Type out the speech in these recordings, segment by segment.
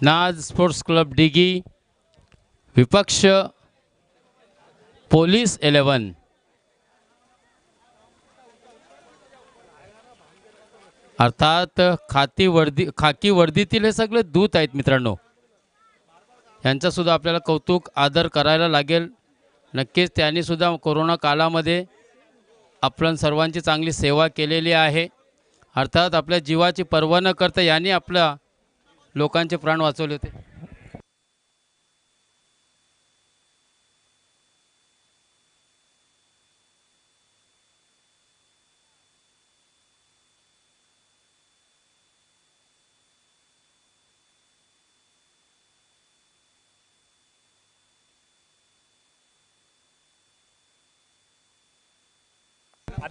नाज sports club डिगी विपक्ष police 11। अर्थात खाकी वर्दीतील हे सगळे दूत आहेत मित्रांनो, यांचा सुद्धा आपल्याला कौतुक आदर करायला लागेल। नक्कीच त्यांनी सुद्धा कोरोना काळामध्ये आपण सर्वांची चांगली सेवा केलेली आहे। अर्थात आपल्या जीवाची पर्वा न करता यांनी आपल्या लोकांचे प्राण वाचवले होते।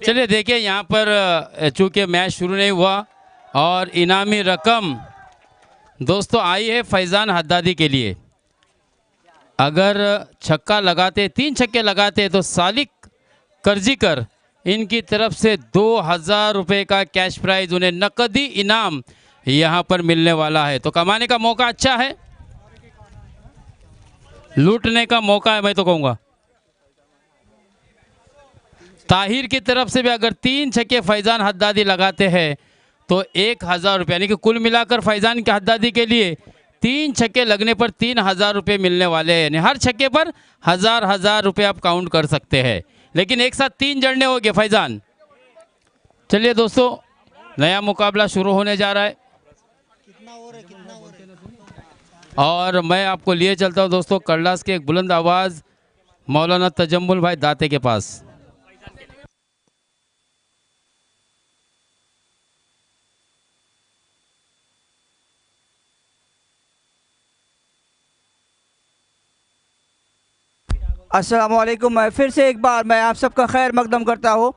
चलिए देखिए, यहाँ पर चूँकि मैच शुरू नहीं हुआ और इनामी रकम दोस्तों आई है फैज़ान हद्दादी के लिए। अगर छक्का लगाते, 3 छक्के लगाते तो सालिक कर्जीकर इनकी तरफ से 2000 रुपये का कैश प्राइज, उन्हें नकदी इनाम यहाँ पर मिलने वाला है। तो कमाने का मौका अच्छा है, लूटने का मौका है मैं तो कहूँगा। ताहिर की तरफ से भी अगर 3 छक्के फैज़ान हद्दादी लगाते हैं तो 1000 रुपये, यानी कि कुल मिलाकर फैज़ान के हद्दादी के लिए 3 छक्के लगने पर 3000 रुपये मिलने वाले हैं। यानी हर छक्के पर 1000 रुपये आप काउंट कर सकते हैं, लेकिन एक साथ 3 जड़ने होंगे फैज़ान। चलिए दोस्तों, नया मुकाबला शुरू होने जा रहा है और मैं आपको लिए चलता हूं दोस्तों करलास के एक बुलंद आवाज़ मौलाना तजम्मुल भाई दाते के पास। अस्सलामुअलैकुम। मैं फिर से एक बार मैं आप सबका खैर मकदम करता हूँ।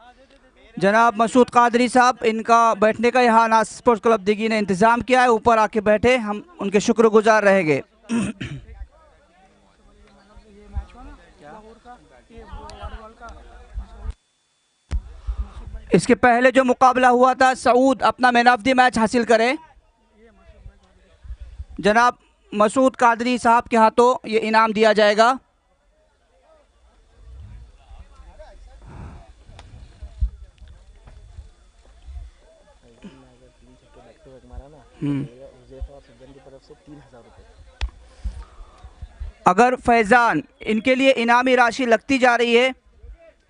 जनाब मसूद कादरी साहब, इनका बैठने का यहाँ नाज स्पोर्ट्स क्लब दिगी ने इंतज़ाम किया है, ऊपर आके बैठे, हम उनके शुक्रगुजार रहेंगे। इसके पहले जो मुकाबला हुआ था, सऊद अपना मैन ऑफ द मैच हासिल करे। जनाब मसूद कादरी साहब के हाथों ये इनाम दिया जाएगा। अगर फैज़ान, इनके लिए इनामी राशि लगती जा रही है।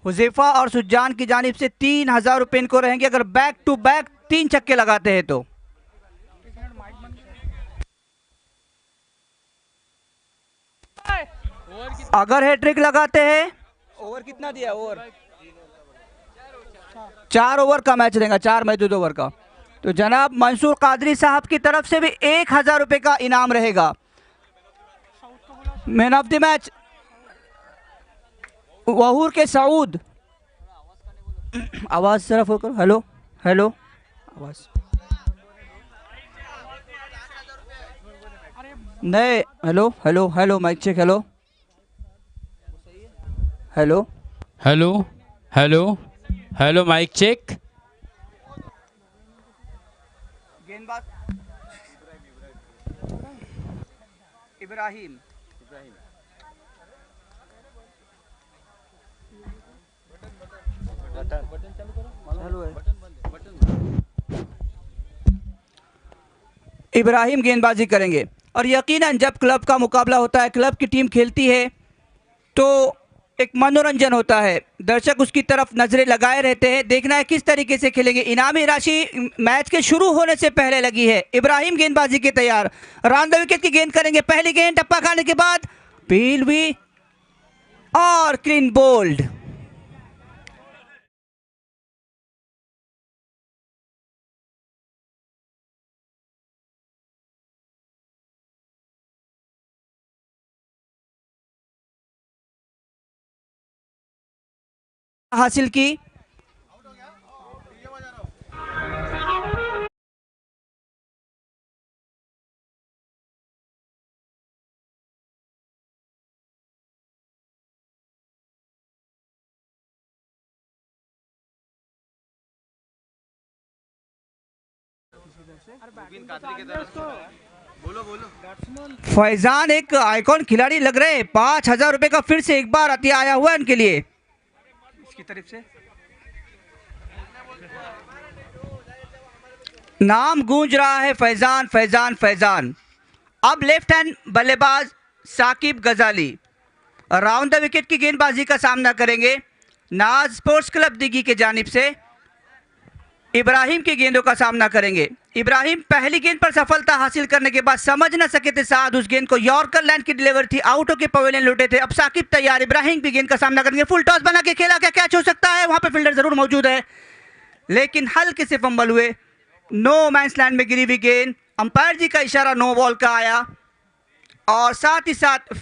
हुज़ैफ़ा और सुजान की जानिब से 3000 रुपये इनको रहेंगे अगर बैक टू बैक 3 छक्के लगाते हैं तो। अगर हैट्रिक लगाते हैं, ओवर कितना दिया? ओवर 4 ओवर का मैच रहेगा, 4 महदूद ओवर का। तो जनाब मंसूर कादरी साहब की तरफ से भी 1000 रुपये का इनाम रहेगा। मैन ऑफ द मैच वहूर के सऊद। आवाज़ सिर्फ होकर हेलो हेलो आवाज़ नहीं। Hello hello hello mike check. Hello hello hello hello hello mike check. गेंदबाज इब्राहिम। इब्राहिम गेंदबाजी करेंगे और यकीनन जब क्लब का मुकाबला होता है, क्लब की टीम खेलती है तो एक मनोरंजन होता है, दर्शक उसकी तरफ नजरें लगाए रहते हैं। देखना है किस तरीके से खेलेंगे। इनामी राशि मैच के शुरू होने से पहले लगी है। इब्राहिम गेंदबाजी के तैयार, राउंड द विकेट की गेंद करेंगे। पहली गेंद टप्पा खाने के बाद पील भी और क्लीन बोल्ड। हासिल की। फैजान एक आइकॉन खिलाड़ी लग रहे हैं। 5,000 रुपए का फिर से एक बार अतिया आया हुआ है उनके लिए इसकी तरफ से। नाम गूंज रहा है फैजान फैजान फैजान। अब लेफ्ट हैंड बल्लेबाज साकिब गजाली राउंड द विकेट की गेंदबाजी का सामना करेंगे। नाज स्पोर्ट्स क्लब दिघी के जानिब से इब्राहिम की गेंदों का सामना करेंगे। इब्राहिम पहली गेंद पर सफलता हासिल करने के बाद समझ न सके थे साथ उस गेंद को। यॉर्कर लैंड की डिलीवरी थी, आउट होकर पवेलियन लौटे थे। अब साकिब तैयार, इब्राहिम भी गेंद का सामना करेंगे। फुल टॉस बना के खेला, क्या कैच हो सकता है? वहां पे फील्डर जरूर मौजूद है लेकिन हल्के से फंबल हुए। नो मैंस लैंड में गिरी हुई गेंद। अंपायर जी का इशारा नो बॉल का आया और साथ ही साथ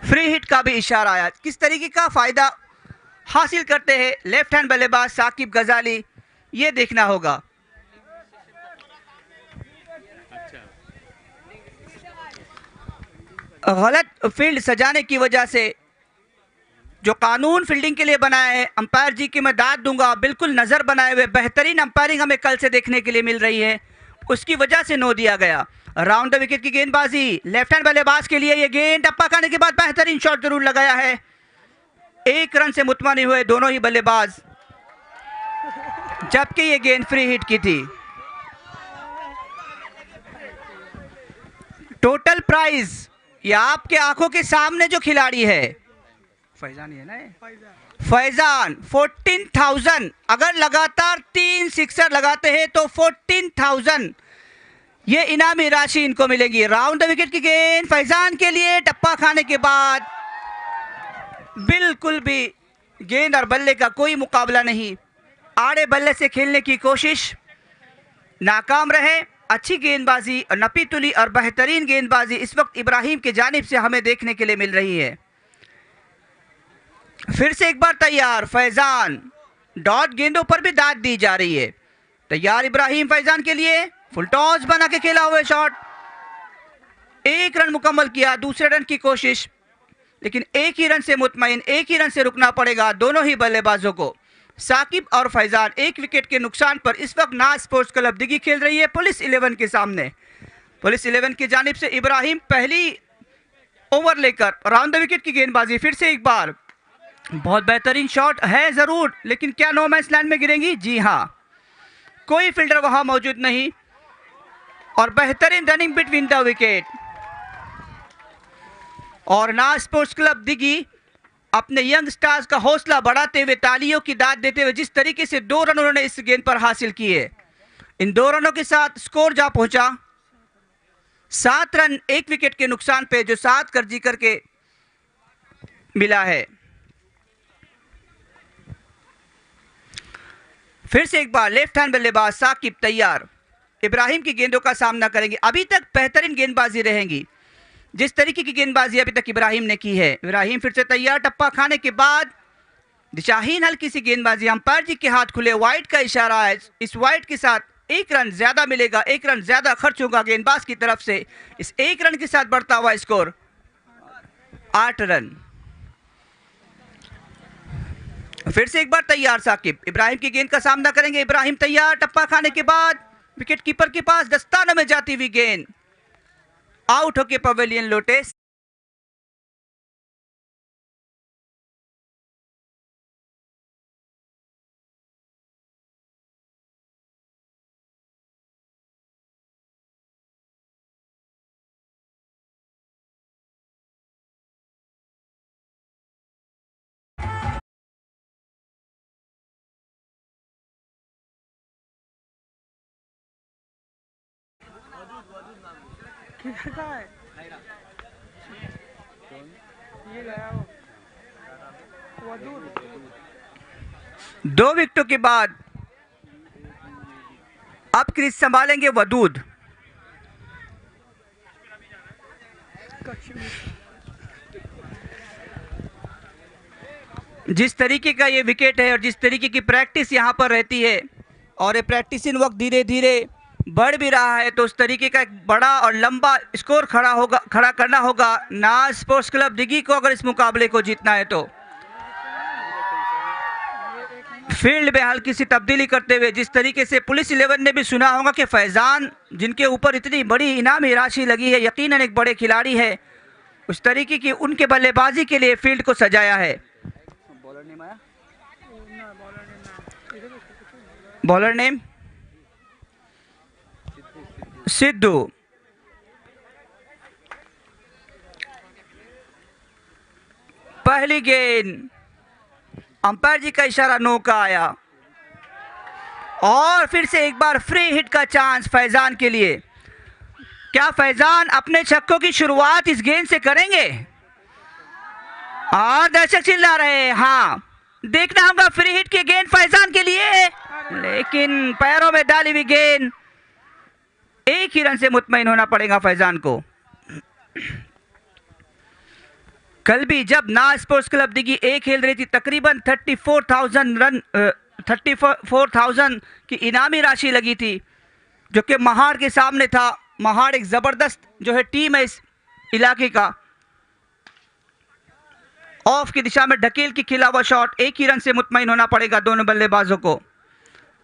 फ्री हिट का भी इशारा आया। किस तरीके का फायदा हासिल करते हैं लेफ्ट हैंड बल्लेबाज साकिब गजाली, ये देखना होगा। गलत फील्ड सजाने की वजह से जो कानून फील्डिंग के लिए बनाया है, अंपायर जी की मैं दाद दूंगा, बिल्कुल नज़र बनाए हुए बेहतरीन अंपायरिंग हमें कल से देखने के लिए मिल रही है, उसकी वजह से नो दिया गया। राउंड द विकेट की गेंदबाजी लेफ्ट हैंड बल्लेबाज के लिए। ये गेंद टप्पा खाने के बाद बेहतरीन शॉट जरूर लगाया है। 1 रन से मुतमनी हुए दोनों ही बल्लेबाज, जबकि ये गेंद फ्री हिट की थी। टोटल प्राइज ये आपके आंखों के सामने जो खिलाड़ी है फैजान, ही है ना फैजान, 14,000। अगर लगातार 3 सिक्सर लगाते हैं तो 14,000 ये इनामी राशि इनको मिलेगी। राउंड द विकेट की गेंद फैजान के लिए, टप्पा खाने के बाद बिल्कुल भी गेंद और बल्ले का कोई मुकाबला नहीं। आड़े बल्ले से खेलने की कोशिश नाकाम रहे। अच्छी गेंदबाजी और नपी तुली और बेहतरीन गेंदबाजी इस वक्त इब्राहिम की जानिब से हमें देखने के लिए मिल रही है। फिर से एक बार तैयार फैजान, डॉट गेंदों पर भी दाद दी जा रही है। तैयार इब्राहिम फैजान के लिए, फुल टॉस बना के खेला हुआ शॉट। 1 रन मुकम्मल किया, दूसरे रन की कोशिश, लेकिन 1 ही रन से मुतमईन, 1 ही रन से रुकना पड़ेगा दोनों ही बल्लेबाजों को। साकिब और फैजान 1 विकेट के नुकसान पर इस वक्त नाज स्पोर्ट्स क्लब दिघी खेल रही है पुलिस 11 के सामने। पुलिस 11 की जानिब से इब्राहिम पहली ओवर लेकर राउंड द विकेट की गेंदबाजी। फिर से एक बार बहुत बेहतरीन शॉट है जरूर, लेकिन क्या नो मैच लैंड में गिरेंगी? जी हाँ, कोई फील्डर वहां मौजूद नहीं और बेहतरीन रनिंग बिटवीन द विकेट। और नाज स्पोर्ट्स क्लब दिघी अपने यंग स्टार्स का हौसला बढ़ाते हुए, तालियों की दाद देते हुए, जिस तरीके से 2 रन उन्होंने इस गेंद पर हासिल किए, इन 2 रनों के साथ स्कोर जा पहुंचा 7 रन 1 विकेट के नुकसान पे, जो 7 कर्जी करके मिला है। फिर से एक बार लेफ्ट हैंड बल्लेबाज साकिब तैयार, इब्राहिम की गेंदों का सामना करेंगे। अभी तक बेहतरीन गेंदबाजी रहेंगी जिस तरीके की गेंदबाजी अभी तक इब्राहिम ने की है। इब्राहिम फिर से तैयार, टप्पा खाने के बाद दिशाहीन हल्की सी गेंदबाजी। अंपायर जी के हाथ खुले, वाइड का इशारा है। इस वाइड के साथ 1 रन ज्यादा मिलेगा, 1 रन ज्यादा खर्च होगा गेंदबाज की तरफ से। इस 1 रन के साथ बढ़ता हुआ स्कोर 8 रन। फिर से एक बार तैयार साकिब, इब्राहिम की गेंद का सामना करेंगे। इब्राहिम तैयार, टप्पा खाने के बाद विकेट कीपर के पास दस्ताने में जाती हुई गेंद, आउट होके पवेलियन लौटे। दो विकेटों के बाद अब क्रीज संभालेंगे वदूद। जिस तरीके का ये विकेट है और जिस तरीके की प्रैक्टिस यहाँ पर रहती है, और ये प्रैक्टिस इन वक्त धीरे धीरे बढ़ भी रहा है, तो उस तरीके का एक बड़ा और लंबा स्कोर खड़ा करना होगा नाज स्पोर्ट्स क्लब दिघी को, अगर इस मुकाबले को जीतना है तो। फील्ड में हल्की सी तब्दीली करते हुए, जिस तरीके से पुलिस 11 ने भी सुना होगा कि फैज़ान जिनके ऊपर इतनी बड़ी इनामी राशि लगी है यकीनन एक बड़े खिलाड़ी है, उस तरीके की उनके बल्लेबाजी के लिए फील्ड को सजाया है। Bowler name Sidhu. पहली गेंद, अंपायर जी का इशारा नो का आया और फिर से एक बार फ्री हिट का चांस फैजान के लिए। क्या फैजान अपने छक्कों की शुरुआत इस गेंद से करेंगे? और दर्शक चिल्ला रहे हैं हाँ। देखना होगा फ्री हिट की गेंद फैजान के लिए, लेकिन पैरों में डाली हुई गेंद, एक ही रन से मुतमईन होना पड़ेगा फैजान को। कल भी जब ना स्पोर्ट्स क्लब दिघी एक खेल रही थी, तकरीबन 34,000 की इनामी राशि लगी थी, जो कि महाड़ के सामने था। महाड़ एक ज़बरदस्त जो है टीम है इस इलाके का। ऑफ की दिशा में ढकेल की खिला हुआ शॉट, एक ही रन से मुतमईन होना पड़ेगा दोनों बल्लेबाजों को।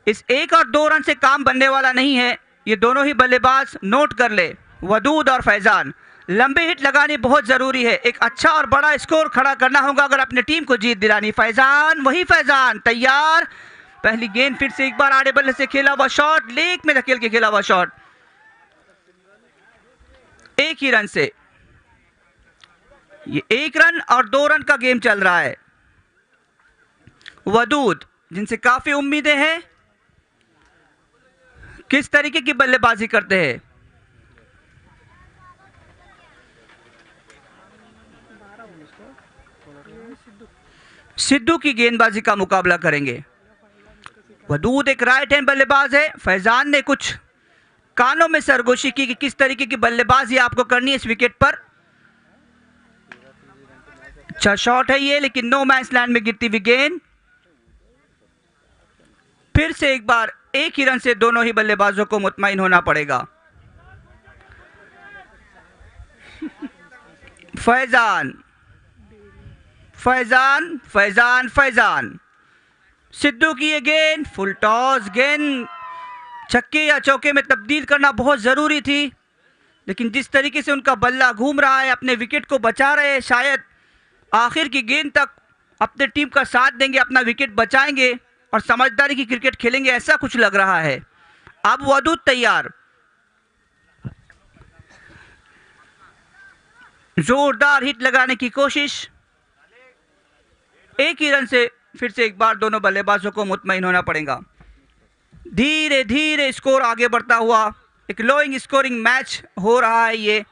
इस 1 और 2 रन से काम बनने वाला नहीं है, ये दोनों ही बल्लेबाज नोट कर ले, वदूद और फैजान। लंबी हिट लगानी बहुत ज़रूरी है, एक अच्छा और बड़ा स्कोर खड़ा करना होगा अगर अपने टीम को जीत दिलानी। फैजान, वही फैजान तैयार। पहली गेंद फिर से एक बार आड़े बल्ले से खेला हुआ शॉट, लेग में धकेल के खेला हुआ शॉट, एक ही रन से। ये 1 रन और 2 रन का गेम चल रहा है। वदूद जिनसे काफी उम्मीदें हैं, किस तरीके की बल्लेबाजी करते हैं। सिद्धू की गेंदबाजी का मुकाबला करेंगे। वदूद एक राइट हैंड बल्लेबाज है। फैजान ने कुछ कानों में सरगोशी की कि किस तरीके की बल्लेबाजी आपको करनी है इस विकेट पर। अच्छा शॉट है ये, लेकिन नो मैच लैंड में गिरती हुई गेंद। फिर से एक बार एक ही रन से दोनों ही बल्लेबाजों को मुतमईन होना पड़ेगा। फैजान, फैजान, फैजान, फैजान। सिद्धू की ये गेंद, फुल टॉस गेंद छक्के या चौके में तब्दील करना बहुत ज़रूरी थी, लेकिन जिस तरीके से उनका बल्ला घूम रहा है, अपने विकेट को बचा रहे हैं, शायद आखिर की गेंद तक अपने टीम का साथ देंगे, अपना विकेट बचाएंगे और समझदारी की क्रिकेट खेलेंगे, ऐसा कुछ लग रहा है। अब वदूद तैयार, जोरदार हिट लगाने की कोशिश, एक ही रन से फिर से एक बार दोनों बल्लेबाजों को मुतमईन होना पड़ेगा। धीरे धीरे स्कोर आगे बढ़ता हुआ एक लोइंग स्कोरिंग मैच हो रहा है। ये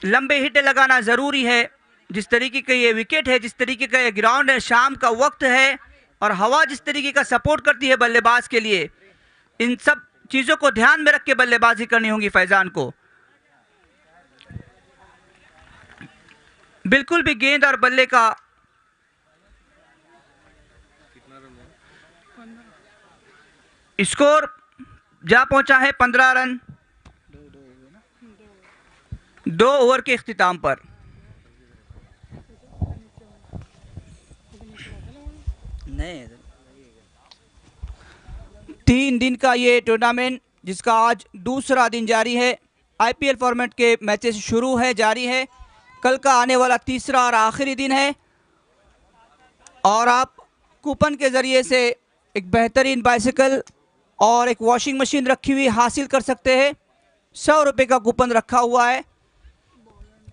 लंबे हिट लगाना ज़रूरी है। जिस तरीके का ये विकेट है, जिस तरीके का ये ग्राउंड है, शाम का वक्त है और हवा जिस तरीके का सपोर्ट करती है बल्लेबाज के लिए, इन सब चीज़ों को ध्यान में रख के बल्लेबाजी करनी होगी फैजान को। बिल्कुल भी गेंद और बल्ले का स्कोर जा पहुंचा है 15 रन 2 ओवर के इख्तिताम पर। नहीं, 3 दिन का ये टूर्नामेंट जिसका आज दूसरा दिन जारी है, आईपीएल फॉर्मेट के मैचेस शुरू है, जारी है। कल का आने वाला तीसरा और आखिरी दिन है और आप कूपन के ज़रिए से एक बेहतरीन बाइसिकल और एक वॉशिंग मशीन रखी हुई हासिल कर सकते हैं। 100 रुपये का कूपन रखा हुआ है।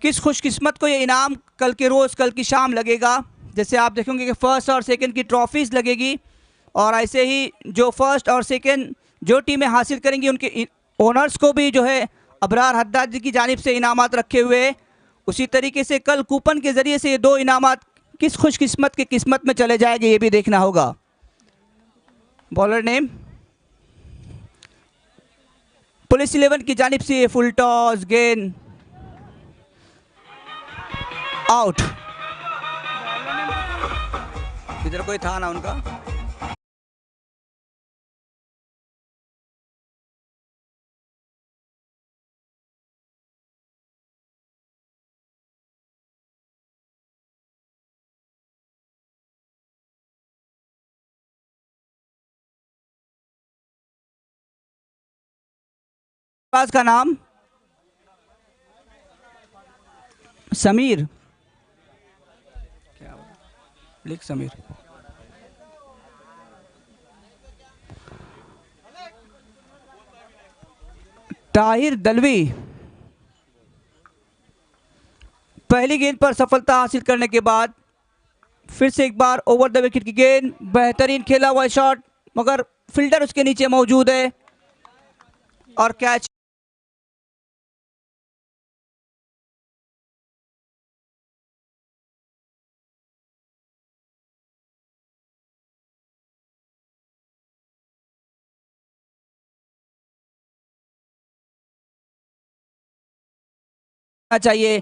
किस खुशकिस्मत को ये इनाम कल के रोज़, कल की शाम लगेगा। जैसे आप देखेंगे कि फर्स्ट और सेकंड की ट्रॉफीज़ लगेगी और ऐसे ही जो फर्स्ट और सेकंड जो टीमें हासिल करेंगी उनके ओनर्स को भी जो है अबरार हद्दाद जी की जानिब से इनामात रखे हुए हैं। उसी तरीके से कल कूपन के ज़रिए से ये 2 इनामात किस खुशकिस्मत की किस्मत में चले जाएंगे, ये भी देखना होगा। बॉलर नेम पुलिस 11 की जानिब से ये फुल टॉस गेंद आउट। इधर कोई था ना उनका। पास का नाम समीर, क्या लिख समीर। ताहिर दलवी पहली गेंद पर सफलता हासिल करने के बाद फिर से एक बार ओवर द विकेट की गेंद, बेहतरीन खेला हुआ शॉट, मगर फील्डर उसके नीचे मौजूद है और कैच। चाहिए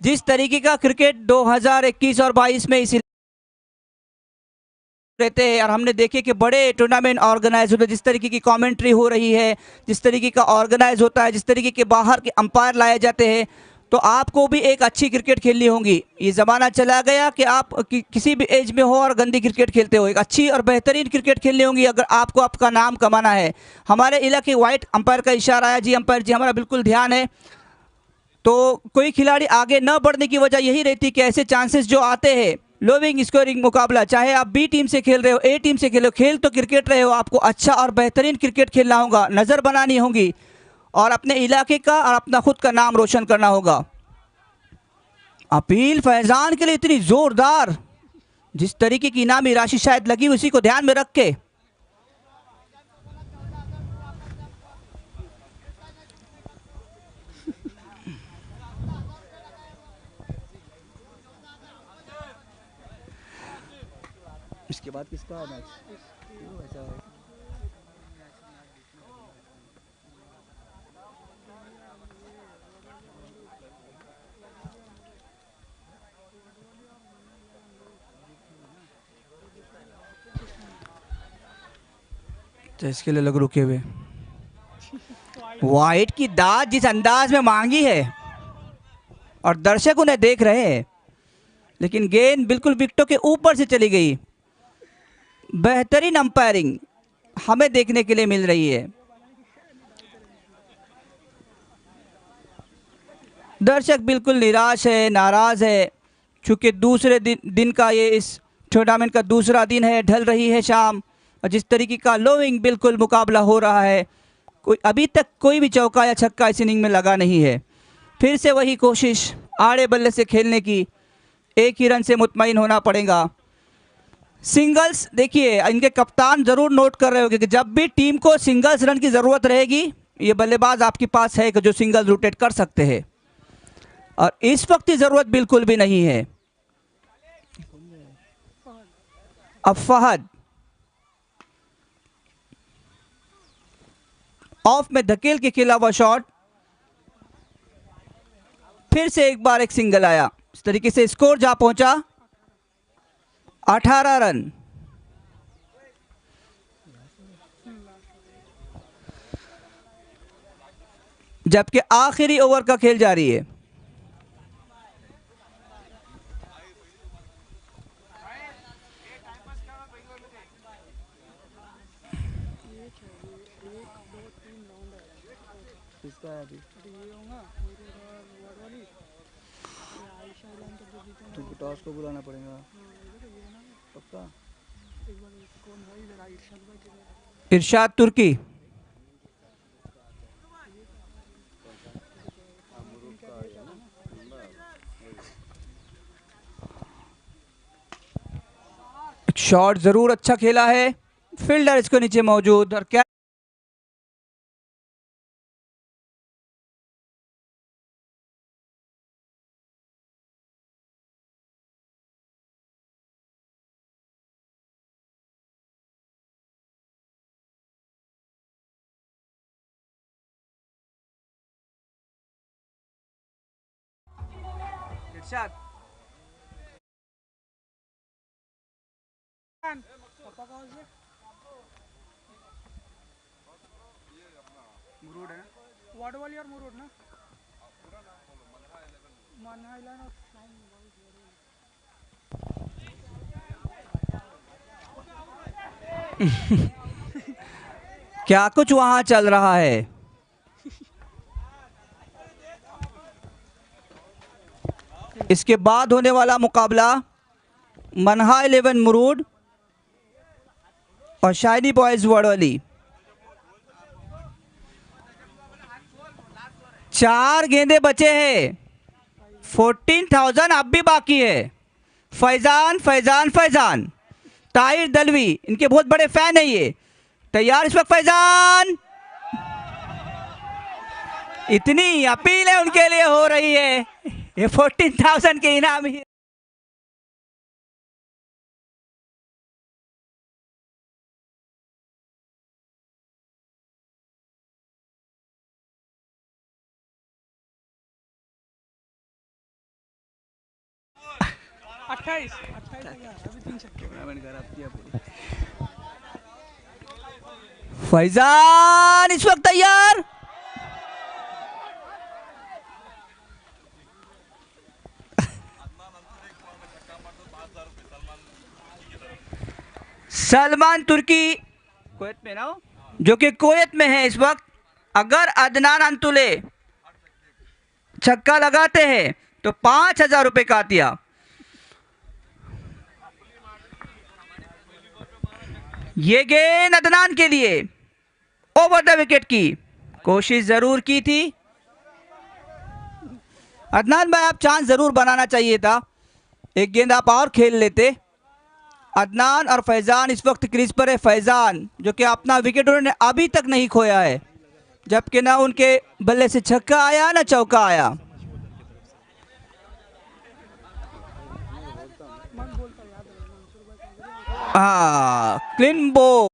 जिस तरीके का क्रिकेट 2021 और 22 में इसी रहते हैं, और हमने देखे कि बड़े टूर्नामेंट ऑर्गेनाइज होते हैं, जिस तरीके की कमेंट्री हो रही है, जिस तरीके का ऑर्गेनाइज होता है, जिस तरीके के बाहर के अंपायर लाए जाते हैं, तो आपको भी एक अच्छी क्रिकेट खेलनी होगी। ये ज़माना चला गया कि आप किसी भी एज में हो और गंदी क्रिकेट खेलते हो। एक अच्छी और बेहतरीन क्रिकेट खेलनी होगी अगर आपको आपका नाम कमाना है। हमारे इलाके वाइट अंपायर का इशारा आया, जी अंपायर जी हमारा बिल्कुल ध्यान है। तो कोई खिलाड़ी आगे न बढ़ने की वजह यही रहती कि ऐसे चांसेस जो आते हैं, लोविंग स्कोरिंग मुकाबला, चाहे आप बी टीम से खेल रहे हो, ए टीम से खेल रहे हो, खेल तो क्रिकेट रहे हो, आपको अच्छा और बेहतरीन क्रिकेट खेलना होगा, नज़र बनानी होगी और अपने इलाके का और अपना खुद का नाम रोशन करना होगा। अपील फैजान के लिए इतनी ज़ोरदार, जिस तरीके की इनामी राशि शायद लगी उसी को ध्यान में रख के। इसके बाद किसका मैच ऐसा है? तो इसके लिए लोग रुके हुए। वाइट की दाद जिस अंदाज में मांगी है और दर्शक उन्हें देख रहे हैं, लेकिन गेंद बिल्कुल विकेटों के ऊपर से चली गई। बेहतरीन अंपायरिंग हमें देखने के लिए मिल रही है। दर्शक बिल्कुल निराश है, नाराज है, चूँकि दूसरे दिन का ये इस टूर्नामेंट का दूसरा दिन है, ढल रही है शाम, और जिस तरीके का लोविंग बिल्कुल मुकाबला हो रहा है, कोई अभी तक कोई भी चौका या छक्का इस इनिंग में लगा नहीं है। फिर से वही कोशिश आड़े बल्ले से खेलने की, एक ही रन से मुतमईन होना पड़ेगा। सिंगल्स, देखिए इनके कप्तान ज़रूर नोट कर रहे होंगे कि जब भी टीम को सिंगल्स रन की ज़रूरत रहेगी, ये बल्लेबाज आपके पास है कि जो सिंगल रोटेट कर सकते हैं, और इस वक्त की ज़रूरत बिल्कुल भी नहीं है। अब फहद ऑफ में धकेल के खेला हुआ शॉट, फिर से एक बार एक सिंगल आया। इस तरीके से स्कोर जा पहुंचा 18 रन। जबकि आखिरी ओवर का खेल जारी है। टॉस को बुलाना पड़ेगा पक्का। इरशाद तुर्की, शॉट जरूर अच्छा खेला है, फील्डर इसको नीचे मौजूद, और क्या इरशाद मुरूड है ना, वाटर वाली और मुरूड ना, क्या कुछ वहां चल रहा है। इसके बाद होने वाला मुकाबला मनहा 11 मुरूड और शाइनी बॉयज वडोली। 4 गेंदे बचे हैं, 14,000 अब भी बाकी है। फैजान फैजान फैजान, ताहिर दलवी इनके बहुत बड़े फैन है ये। तैयार इस वक्त फैजान, इतनी अपील है उनके लिए हो रही है, ये 14,000 के इनाम ही। फैजान इस वक्त तैयार, सलमान तुर्की कुवैत में ना, जो कि कुवैत में है इस वक्त। अगर अदनान अंतुले छक्का लगाते हैं तो 5,000 रुपये का आतिया। ये गेंद अदनान के लिए, ओवर द विकेट की कोशिश जरूर की थी। अदनान भाई, आप चांस जरूर बनाना चाहिए था, एक गेंद आप और खेल लेते। अदनान और फैजान इस वक्त क्रीज पर है। फैजान जो कि अपना विकेट उन्होंने अभी तक नहीं खोया है, जबकि ना उनके बल्ले से छक्का आया ना चौका आया। हाँ, क्लीन बॉल।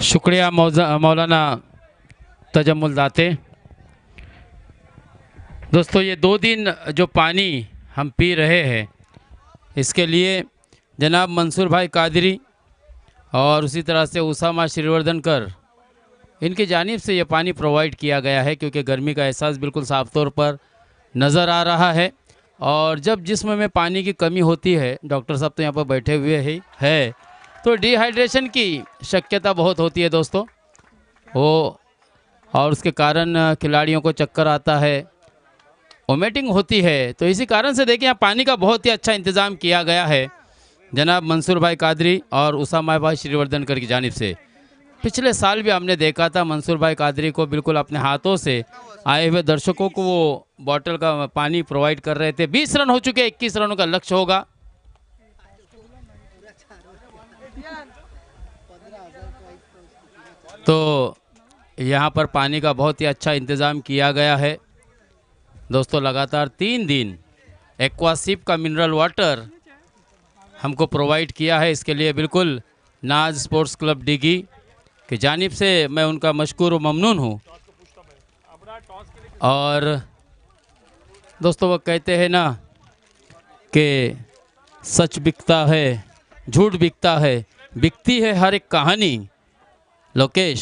शुक्रिया मौलाना तजम्मुल दाते। दोस्तों, ये 2 दिन जो पानी हम पी रहे हैं, इसके लिए जनाब मंसूर भाई कादरी और उसी तरह से उसामा श्रीवर्धनकर, इनकी जानिब से ये पानी प्रोवाइड किया गया है, क्योंकि गर्मी का एहसास बिल्कुल साफ तौर पर नज़र आ रहा है। और जब जिस्म में पानी की कमी होती है, डॉक्टर साहब तो यहाँ पर बैठे हुए ही है, तो डिहाइड्रेशन की शक्यता बहुत होती है दोस्तों वो, और उसके कारण खिलाड़ियों को चक्कर आता है, वोमिटिंग होती है। तो इसी कारण से देखिए, यहाँ पानी का बहुत ही अच्छा इंतज़ाम किया गया है जनाब मंसूर भाई कादरी और उसामा भाई श्रीवर्धनकर की जानिब से। पिछले साल भी हमने देखा था मंसूर भाई कादरी को बिल्कुल अपने हाथों से आए हुए दर्शकों को वो बॉटल का पानी प्रोवाइड कर रहे थे। 20 रन हो चुके, 21 रनों का लक्ष्य होगा। तो यहाँ पर पानी का बहुत ही अच्छा इंतज़ाम किया गया है दोस्तों। लगातार 3 दिन एक्वासिप का मिनरल वाटर हमको प्रोवाइड किया है, इसके लिए बिल्कुल नाज स्पोर्ट्स क्लब डिगी की जानिब से मैं उनका मशकूर व ममनून हूँ। और दोस्तों, वो कहते हैं ना कि सच बिकता है, झूठ बिकता है, बिकती है हर एक कहानी। लोकेश,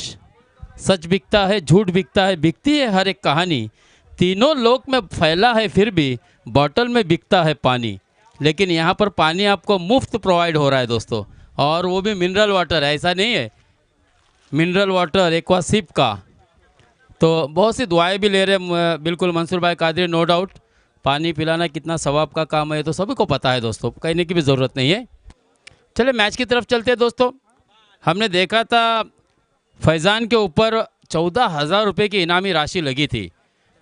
सच बिकता है, झूठ बिकता है, बिकती है हर एक कहानी। तीनों लोक में फैला है, फिर भी बॉटल में बिकता है पानी। लेकिन यहाँ पर पानी आपको मुफ्त प्रोवाइड हो रहा है दोस्तों, और वो भी मिनरल वाटर है, ऐसा नहीं है, मिनरल वाटर एक्वासिप का। तो बहुत सी दुआएं भी ले रहे हैं बिल्कुल मंसूर भाई कादरी, नो डाउट। पानी पिलाना कितना सवाब का काम है तो सभी को पता है दोस्तों, कहने की भी ज़रूरत नहीं है। चले मैच की तरफ चलते हैं दोस्तों। हमने देखा था फैज़ान के ऊपर 14,000 रुपये की इनामी राशि लगी थी,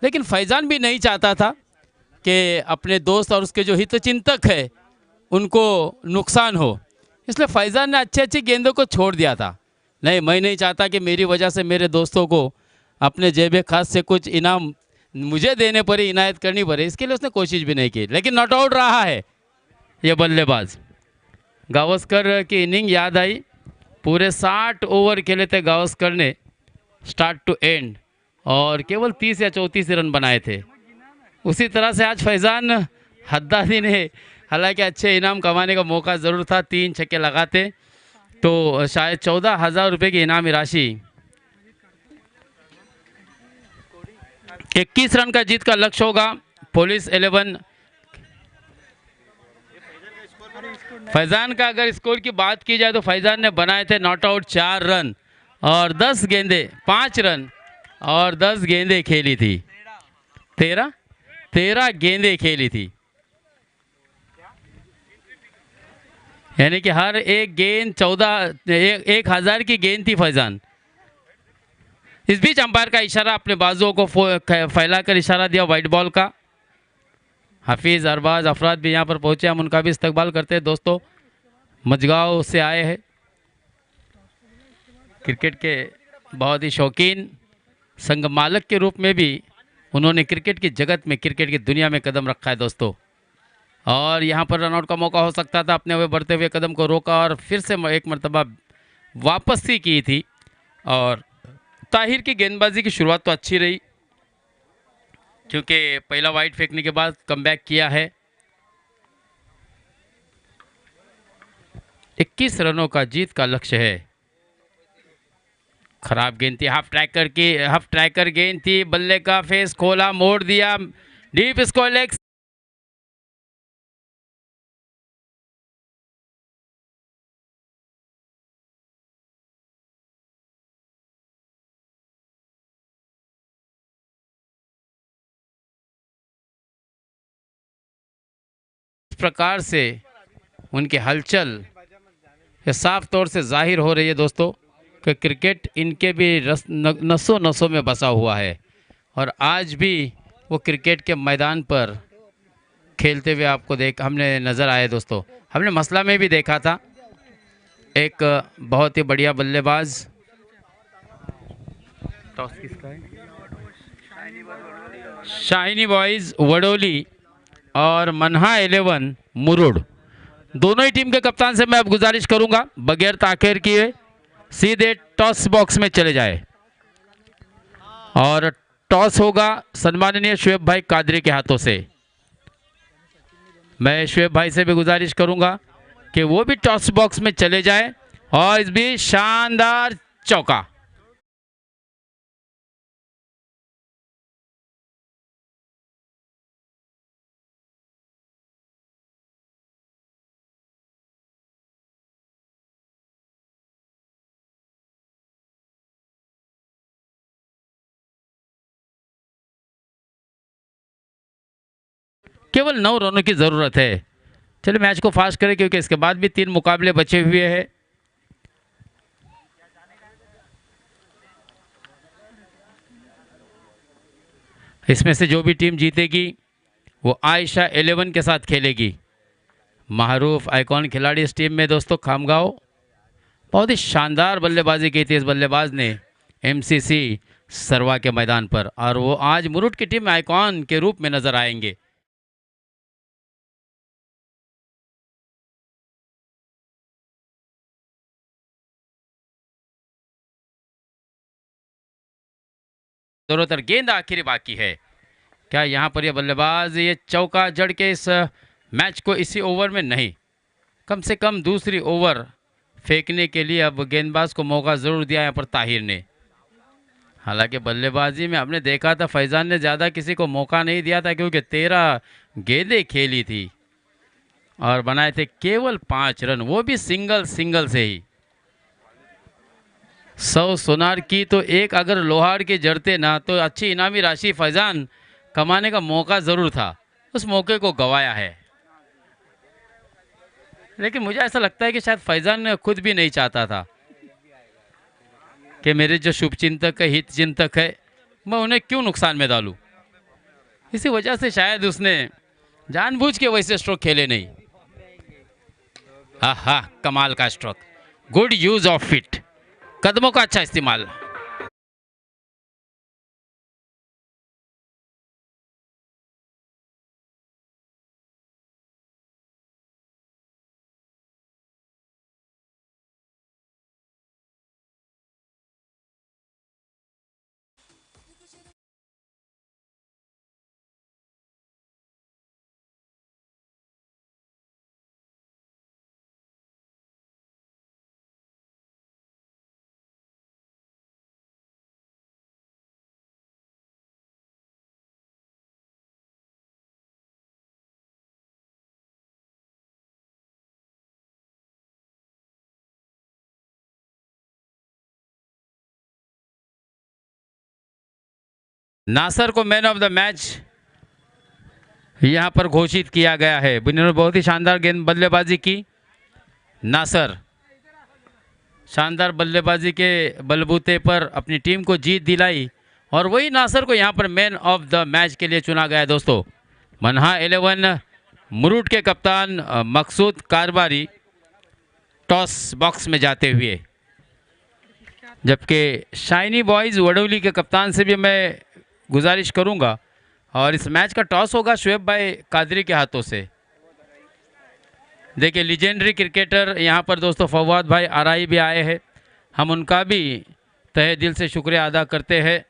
लेकिन फैज़ान भी नहीं चाहता था कि अपने दोस्त और उसके जो हितचिंतक है उनको नुकसान हो, इसलिए फैज़ान ने अच्छी अच्छी गेंदों को छोड़ दिया था। नहीं, मैं नहीं चाहता कि मेरी वजह से मेरे दोस्तों को अपने जेब खास से कुछ इनाम मुझे देने पड़े, इनायत करनी पड़े, इसके लिए उसने कोशिश भी नहीं की। लेकिन नॉट आउट रहा है ये बल्लेबाज। गावस्कर की इनिंग याद आई, पूरे 60 ओवर खेले थे गावस्कर ने स्टार्ट टू एंड, और केवल 30 या 34 रन बनाए थे। उसी तरह से आज फैज़ान हद्दादी ने हालांकि अच्छे इनाम कमाने का मौका ज़रूर था, 3 छक्के लगाते तो शायद 14,000 रुपये की इनामी राशि। 21 रन का जीत का लक्ष्य होगा। पुलिस 11 फैज़ान का अगर स्कोर की बात की जाए तो फैज़ान ने बनाए थे नॉट आउट 4 रन और 10 गेंदे, 5 रन और 10 गेंदे खेली थी। 13 गेंदे खेली थी, यानी कि हर एक गेंद 1,000 की गेंद थी फैज़ान। इस बीच अंपायर का इशारा, अपने बाजुओं को फैलाकर इशारा दिया वाइट बॉल का। हफीज़, अरबाज, अफराद भी यहाँ पर पहुंचे, हम उनका भी इस्तकबाल करते हैं। दोस्तों मजगांव से आए हैं, क्रिकेट के बहुत ही शौकीन, संग मालक के रूप में भी उन्होंने क्रिकेट की जगत में, क्रिकेट की दुनिया में कदम रखा है दोस्तों। और यहाँ पर रनआउट का मौका हो सकता था, अपने हुए बढ़ते हुए कदम को रोका और फिर से एक मरतबा वापसी की थी। और ताहिर की गेंदबाजी की शुरुआत तो अच्छी रही, क्योंकि पहला वाइड फेंकने के बाद कमबैक किया है। 21 रनों का जीत का लक्ष्य है। खराब गेंद थी, हाफ ट्रैकर गेंद थी, बल्ले का फेस खोला, मोड़ दिया, डीप स्क्वायर लेग। इस प्रकार से उनके हलचल ये साफ तौर से जाहिर हो रही है दोस्तों कि क्रिकेट इनके भी नसों नसों में बसा हुआ है और आज भी वो क्रिकेट के मैदान पर खेलते हुए आपको हमने नज़र आए दोस्तों। हमने मसला में भी देखा था, एक बहुत ही बढ़िया बल्लेबाज, टॉस किसका है, शाइनी बॉयज़ वडोली और मनहा 11 मुरुड, दोनों ही टीम के कप्तान से मैं अब गुजारिश करूंगा बगैर ताखिर किए सीधे टॉस बॉक्स में चले जाए और टॉस होगा सम्माननीय शुएब भाई कादरी के हाथों से। मैं शुएब भाई से भी गुजारिश करूंगा कि वो भी टॉस बॉक्स में चले जाए। और इस भी शानदार चौका, केवल 9 रनों की ज़रूरत है। चलिए मैच को फास्ट करें क्योंकि इसके बाद भी 3 मुकाबले बचे हुए हैं। इसमें से जो भी टीम जीतेगी वो आयशा 11 के साथ खेलेगी। मारूफ आइकॉन खिलाड़ी इस टीम में दोस्तों, खामगांव, बहुत ही शानदार बल्लेबाजी की थी इस बल्लेबाज ने एमसीसी सरवा के मैदान पर, और वो आज मुरुड की टीम में आइकॉन के रूप में नजर आएंगे। जरूरत गेंद आखिरी बाकी है। क्या यहाँ पर ये बल्लेबाज ये चौका जड़ के इस मैच को इसी ओवर में, नहीं, कम से कम दूसरी ओवर फेंकने के लिए अब गेंदबाज को मौका ज़रूर दिया यहाँ पर ताहिर ने। हालांकि बल्लेबाजी में हमने देखा था फैज़ान ने ज़्यादा किसी को मौका नहीं दिया था, क्योंकि 13 गेंदें खेली थी और बनाए थे केवल 5 रन, वो भी सिंगल से ही। 100 सोनार की तो एक अगर लोहार के जड़ते ना तो अच्छी इनामी राशि फैज़ान कमाने का मौका ज़रूर था, उस मौके को गंवाया है। लेकिन मुझे ऐसा लगता है कि शायद फैज़ान खुद भी नहीं चाहता था कि मेरे जो शुभचिंतक है, हित चिंतक है, मैं उन्हें क्यों नुकसान में डालूं। इसी वजह से शायद उसने जानबूझ के वैसे स्ट्रोक खेले नहीं। हाँ, कमाल का stroke, good use of it, कदमों का अच्छा इस्तेमाल। नासर को मैन ऑफ द मैच यहाँ पर घोषित किया गया है। इन्होंने बहुत ही शानदार गेंद बल्लेबाजी की। नासर शानदार बल्लेबाजी के बलबूते पर अपनी टीम को जीत दिलाई और वही नासर को यहाँ पर मैन ऑफ द मैच के लिए चुना गया है। दोस्तों मनहा 11 मुरुट के कप्तान मकसूद कारबारी टॉस बॉक्स में जाते हुए, जबकि शाइनी बॉयज़ वडोली के कप्तान से भी मैं गुजारिश करूंगा और इस मैच का टॉस होगा शुएब भाई कादरी के हाथों से। देखिए लीजेंडरी क्रिकेटर यहाँ पर दोस्तों फवाद भाई आरआई भी आए हैं, हम उनका भी तहे दिल से शुक्रिया अदा करते हैं।